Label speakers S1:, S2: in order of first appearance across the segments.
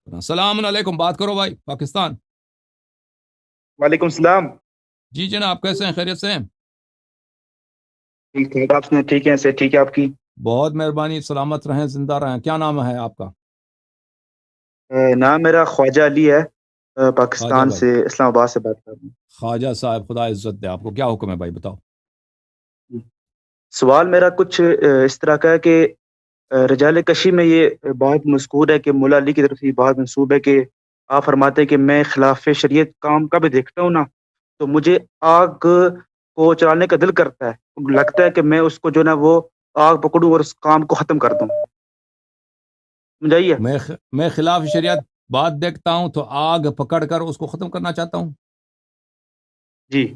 S1: السلام علیکم، بات کرو بھائی پاکستان۔
S2: وعلیکم السلام۔
S1: جی جناب، کیسے ہیں؟ خیریت سے ہیں؟
S2: ٹھیک ٹھاک، آپ نے ٹھیک ہے؟ سے ٹھیک ہے آپ کی؟
S1: بہت مہربانی، سلامت رہیں، زندہ رہیں۔ کیا نام ہے آپ کا؟
S2: نام میرا خواجہ علی ہے،
S1: خواجہ
S2: پاکستان
S1: بھائی،
S2: سے، اسلام آباد سے بات کر رہا
S1: خواجہ صاحب، خدا عزت دے آپ کو۔ کیا حکم ہے بھائی، بتاؤ۔
S2: ہوں۔ سوال میرا کچھ اس طرح کا ہے کہ رجال کشی میں یہ بات مذکور ہے کہ مولا علی کی طرف سے یہ بات منسوب ہے کہ آپ فرماتے ہیں کہ میں خلاف شریعت کام کا بھی دیکھتا ہوں نا، تو مجھے آگ کو چلانے کا دل کرتا ہے، لگتا ہے کہ میں اس کو جو نا وہ آگ پکڑوں اور اس کام کو ختم کر دوں۔ سمجھائیے؟
S1: میں خلاف شریعت بات دیکھتا ہوں تو آگ پکڑ کر اس کو ختم کرنا چاہتا ہوں۔
S2: جی،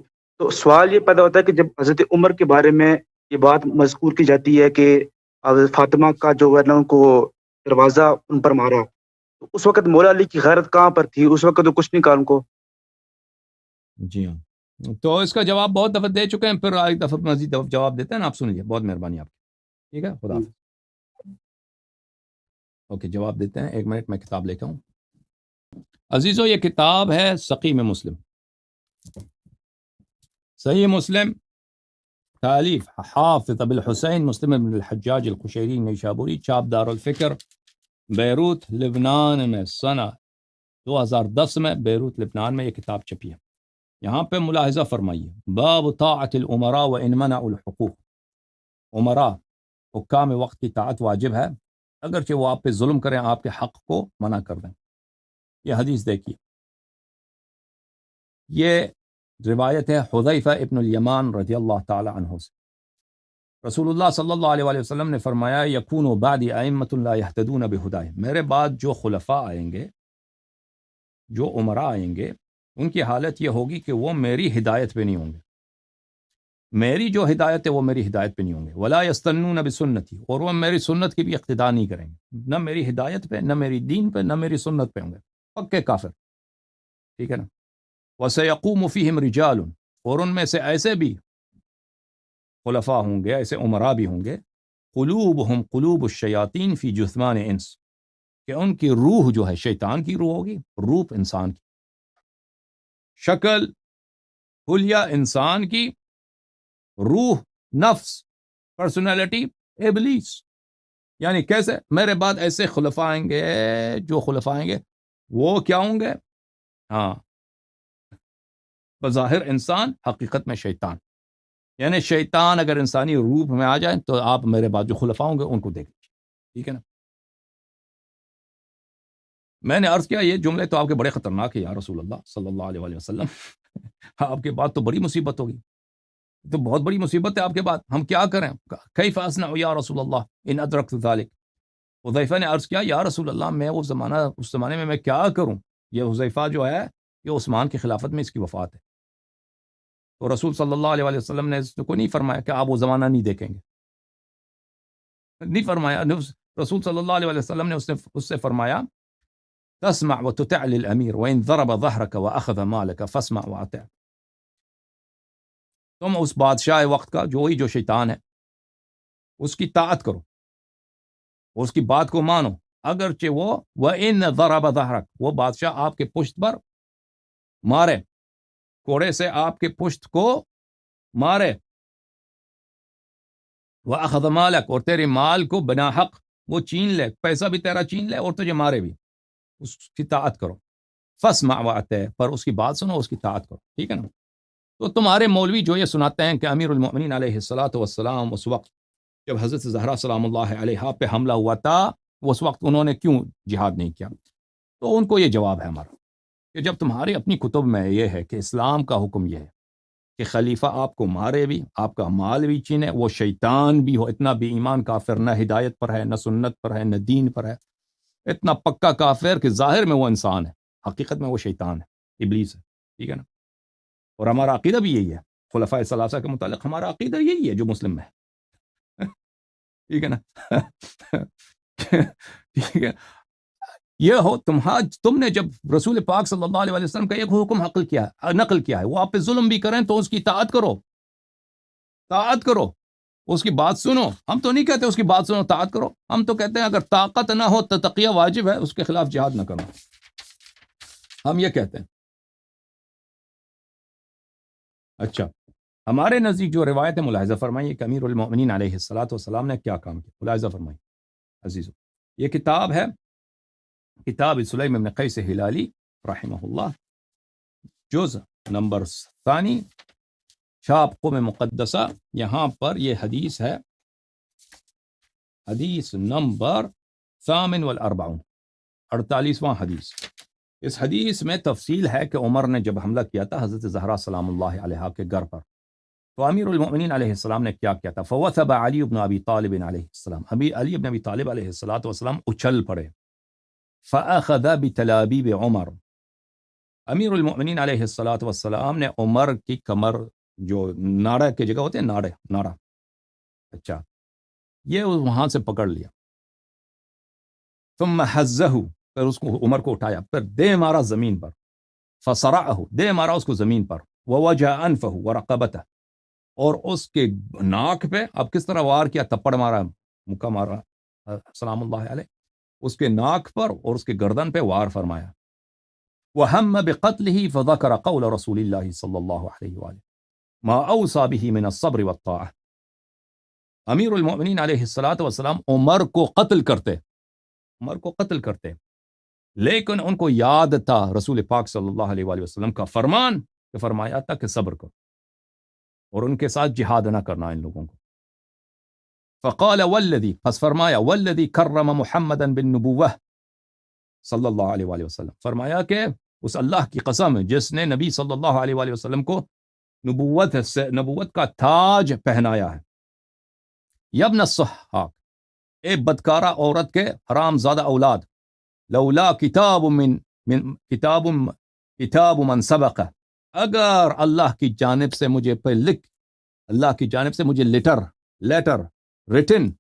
S2: تو سوال یہ پیدا ہوتا ہے کہ جب حضرت عمر کے بارے میں یہ بات مذکور کی جاتی ہے کہ حضرت فاطمہ کا جو ہے نا ان کو دروازہ ان پر مارا، تو اس وقت مولا علی کی غیرت کہاں پر تھی؟ اس وقت تو کچھ نہیں کہا ان کو۔
S1: جی ہاں، تو اس کا جواب بہت دفعہ دے چکے ہیں، پھر ایک دفعہ مزید جواب دیتے ہیں نا، آپ سن لیجیے۔ بہت مہربانی آپ کی، ٹھیک ہے، خدا حافظ۔ اوکے، جواب دیتے ہیں، ایک منٹ میں کتاب لے کے آؤں۔ عزیزو، یہ کتاب ہے سقیم مسلم، صحیح مسلم، تالیف حافظ ابو الحسین مسلم بن الحجاج القشیری نیشابوری، چاپ دار الفکر، بیروت لبنان میں، سنہ 2010 میں بیروت لبنان میں یہ کتاب چھپی ہے۔ یہاں پہ ملاحظہ فرمائیے، باب طاعت الامراء وان منعوا الحقوق۔ امراء، حکام وقت کی طاعت واجب ہے، اگرچہ وہ آپ پہ ظلم کریں، آپ کے حق کو منع کر دیں۔ یہ حدیث دیکھیے، یہ روایت ہے حذیفہ ابن الیمان رضی اللہ تعالی عنہ سے۔ رسول اللہ صلی اللہ علیہ وآلہ وسلم نے فرمایا، یکون بعدی ائمۃ لا یہتدون بہداہ، میرے بعد جو خلفاء آئیں گے، جو امراء آئیں گے، ان کی حالت یہ ہوگی کہ وہ میری ہدایت پہ نہیں ہوں گے، میری جو ہدایت ہے وہ میری ہدایت پہ نہیں ہوں گے، ولا یستنون بسنتی، اور وہ میری سنت کی بھی اقتداء نہیں کریں گے، نہ میری ہدایت پہ، نہ میری دین پہ، نہ میری سنت پہ ہوں گے، پکے کافر، ٹھیک ہے نا۔ وسیقوم فیہم رجال، اور ان میں سے ایسے بھی خلفاء ہوں گے، ایسے امراء بھی ہوں گے، قلوبہم قلوب الشیاطین فی جثمان انس، کہ ان کی روح جو ہے شیطان کی روح ہوگی، روح انسان کی، شکل حلیہ انسان کی، روح نفس پرسنالٹی ابلیس۔ یعنی کیسے؟ میرے بعد ایسے خلفاء آئیں گے، جو خلفاء آئیں گے وہ کیا ہوں گے؟ ہاں، بظاہر انسان، حقیقت میں شیطان۔ یعنی شیطان اگر انسانی روپ میں آ جائے تو آپ میرے بعد جو خلفاء ہوں گے ان کو دیکھ لیجیے، ٹھیک ہے نا۔ میں نے عرض کیا، یہ جملے تو آپ کے بڑے خطرناک ہیں یا رسول اللہ صلی اللہ علیہ وآلہ وسلم، آپ کے بعد تو بڑی مصیبت ہوگی، تو بہت بڑی مصیبت ہے آپ کے بعد، ہم کیا کریں؟ کیف اصنع یا رسول اللہ ان ادرکت ذلک۔ حذیفہ نے عرض کیا، یا رسول اللہ، میں اس زمانے میں کیا کروں؟ یہ حذیفہ جو ہے، یہ عثمان کی خلافت میں اس کی وفات ہے، تو رسول صلی اللہ علیہ وآلہ وسلم نے اس کو نہیں فرمایا کہ آپ وہ زمانہ نہیں دیکھیں گے، نہیں فرمایا۔ رسول صلی اللہ علیہ وآلہ وسلم نے اس سے فرمایا، تسمع وتطع للامیر وان ضرب ظهرك واخذ مالك فاسمع واطع، تم اس بادشاہ وقت کا، جو شیطان ہے، اس کی طاعت کرو، اس کی بات کو مانو، اگرچہ وہ وَإِنَّ ضَرَبَ ظَهْرَكَ، وہ بادشاہ آپ کے پشت پر مارے، کوڑے سے آپ کے پشت کو مارے، وَأَخَذَ مَالَكَ، اور تیرے مال کو بنا حق وہ چھین لے، پیسہ بھی تیرا چھین لے اور تجھے مارے بھی، اس کی طاعت کرو، فَاسْمَعْ وَأَطِعْ، پر اس کی بات سنو، اس کی طاعت کرو، ٹھیک ہے نا۔ تو تمہارے مولوی جو یہ سناتے ہیں کہ امیر المؤمنین علیہ الصلاۃ والسلام اس وقت جب حضرت زہرا سلام اللہ علیہا پہ حملہ ہوا تھا، اس وقت انہوں نے کیوں جہاد نہیں کیا؟ تو ان کو یہ جواب ہے ہمارا کہ جب تمہاری اپنی کتب میں یہ ہے کہ اسلام کا حکم یہ ہے کہ خلیفہ آپ کو مارے بھی، آپ کا مال بھی چھینے، وہ شیطان بھی ہو، اتنا بے ایمان کافر، نہ ہدایت پر ہے، نہ سنت پر ہے، نہ دین پر ہے، اتنا پکا کافر کہ ظاہر میں وہ انسان ہے، حقیقت میں وہ شیطان ہے، ابلیس ہے، ٹھیک ہے نا۔ اور ہمارا عقیدہ بھی یہی ہے، خلفائے ثلاثہ کے متعلق ہمارا عقیدہ یہی ہے جو مسلم میں ہے، ٹھیک ہے نا۔ ٹھیک ہے، یہ ہو تم نے جب رسول پاک صلی اللہ علیہ وسلم کا ایک حکم نقل کیا ہے، وہ آپ پہ ظلم بھی کریں تو اس کی اطاعت کرو، اس کی بات سنو. ہم تو نہیں کہتے اس کی بات سنو طاعت کرو، ہم تو کہتے ہیں اگر طاقت نہ ہو تو تقیہ واجب ہے، اس کے خلاف جہاد نہ کرو، ہم یہ کہتے ہیں. اچھا، ہمارے نزدیک جو روایت ہے ملاحظہ فرمائیے کہ امیر المؤمنین علیہ الصلوۃ والسلام نے کیا کام کیا. ملاحظہ فرمائیے عزیزو، یہ کتاب ہے کتاب سلیم بن قیس ہلالی رحمہ اللہ، جز نمبر ثانی، چھاپ قم مقدسہ. یہاں پر یہ حدیث ہے، حدیث نمبر 48، 48واں حدیث. اس حدیث میں تفصیل ہے کہ عمر نے جب حملہ کیا تھا حضرت زہرا سلام اللہ علیہا کے گھر پر، تو امیر المؤمنین علیہ السلام نے کیا کیا تھا. فوثب علی بن ابی طالب علیہ السلام، علی بن ابی طالب علیہ السلام اچھل پڑے. فاخذ بتلابیب عمر، امیر المؤمنین علیہ السلام نے عمر کی کمر، جو ناڑا کی جگہ ہوتے ہیں، ناڑا، اچھا، یہ وہاں سے پکڑ لیا. ثم حزہ، پھر اس کو عمر کو اٹھایا، پھر دے مارا زمین پر. فصرعہ، دے مارا اس کو زمین پر. ووجع انفہ ورقبتہ، اور اس کے ناک پہ، اب کس طرح وار کیا، تپڑ مارا، مکہ مارا سلام اللہ علیہ، اس کے ناک پر اور اس کے گردن پہ وار فرمایا. وہم بقتلہ فذکر قول رسول اللہ صلی اللہ علیہ وآلہ ما اوصى به من الصبر والطاعہ. امیر المؤمنین علیہ السلام عمر کو قتل کرتے، لیکن ان کو یاد تھا رسول پاک صلی اللہ علیہ وآلہ وسلم کا فرمان، کہ فرمایا تھا کہ صبر کرو اور ان کے ساتھ جہاد نہ کرنا ان لوگوں کو. فقال والذی، پس فرمایا والذی کرم محمدا بالنبوہ صلی اللہ علیہ وآلہ وسلم، فرمایا کہ اس اللہ کی قسم جس نے نبی صلی اللہ علیہ وآلہ وسلم کو نبوت کا تاج پہنایا ہے. یبن الصحاق، اے بدکارہ عورت کے حرام زادہ اولاد، لولا کتاب من سبق، اگر اللہ کی جانب سے مجھے اللہ کی جانب سے مجھے لیٹر ریٹن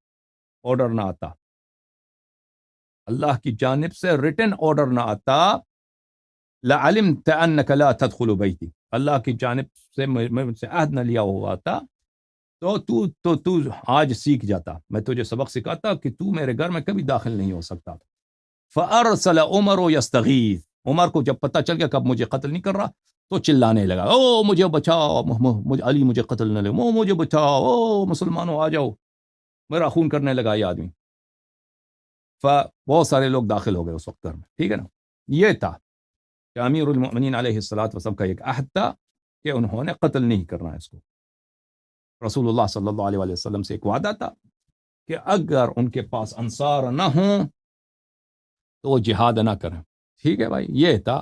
S1: آرڈر نہ آتا، اللہ کی جانب سے ریٹن آرڈر نہ آتا، لعلمت انک لا تدخل بیتی، اللہ کی جانب سے میں سے عہد نہ لیا ہوا تھا تو تو آج سیکھ جاتا، میں تجھے سبق سکھاتا کہ تو میرے گھر میں کبھی داخل نہیں ہو سکتا. فارسل عمر یستغیث، عمر کو جب پتہ چل گیا کہ اب مجھے قتل نہیں کر رہا تو چلانے لگا، او مجھے بچاؤ، علی مجھے قتل نہ لے، مجھے بچاؤ، او مسلمانوں آ جاؤ، میرا خون کرنے لگا یہ آدمی. بہت سارے لوگ داخل ہو گئے اس وقت گھر میں، ٹھیک ہے نا. یہ تھا کہ امیر المؤمنین علیہ السلام کا ایک عہد تھا کہ انہوں نے قتل نہیں کرنا ہے اس کو. رسول اللہ صلی اللہ علیہ وسلم سے ایک وعدہ تھا کہ اگر ان کے پاس انصار نہ ہوں تو وہ جہاد نہ کریں. ٹھیک ہے بھائی، یہ تھا